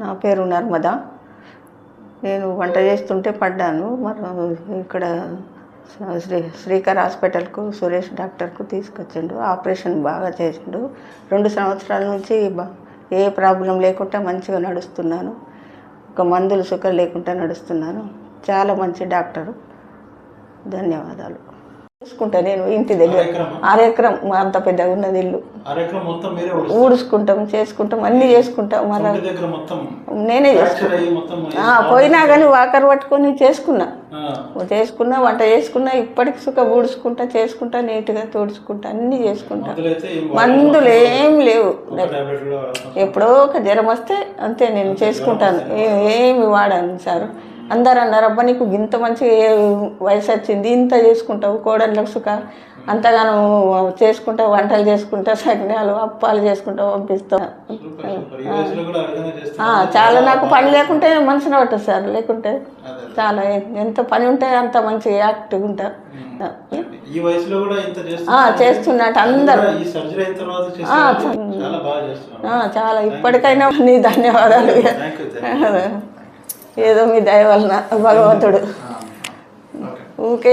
నా పేరు నర్మదా. నేను వంట చేస్తుంటే పడ్డాను. మరి ఇక్కడ శ్రీకర్ హాస్పిటల్కు సురేష్ డాక్టర్కు తీసుకొచ్చిండు. ఆపరేషన్ బాగా చేసిండు. 2 సంవత్సరాల నుంచి ఏ ప్రాబ్లం లేకుండా మంచిగా నడుస్తున్నాను. ఒక మందులు సుఖం లేకుండా నడుస్తున్నాను. చాలా మంచి డాక్టరు. ధన్యవాదాలు. చూసుకుంటా నేను ఇంటి దగ్గర 6 ఎకరం అంత పెద్దగా ఉన్నది ఇల్లు. ఊడుచుకుంటాం, చేసుకుంటాం, అన్నీ చేసుకుంటాం. మళ్ళీ నేనే చేసుకున్నా. పోయినా కానీ వాకర్ పట్టుకొని చేసుకున్నా, వంట చేసుకున్నా. ఇప్పటికి సుఖ ఊడుచుకుంటా, చేసుకుంటా, నీట్గా తుడుచుకుంటా, అన్నీ చేసుకుంటా. మందులు ఏం లేవు. ఎప్పుడో ఒక జ్వరం వస్తే అంతే నేను చేసుకుంటాను. ఏమి వాడాను సార్. అందరు అన్నారు, అబ్బా నీకు ఇంత మంచిగా వయసు వచ్చింది, ఇంత చేసుకుంటావు, కోడళ్ళకు సుఖ అంతగానో చేసుకుంటా, వంటలు చేసుకుంటా, సగ్నాలు అప్పాలు చేసుకుంటా పంపిస్తాం. చాలా నాకు పని లేకుంటే మనసున పట్టదు సార్. లేకుంటే చాలా ఎంత పని ఉంటే అంత మంచిగా యాక్టివ్గా ఉంటా. చేస్తున్నట్టు అందరూ చాలా. ఇప్పటికైనా నీ ధన్యవాదాలు. ఏదో మీ దయ వలన భగవంతుడు ఊకే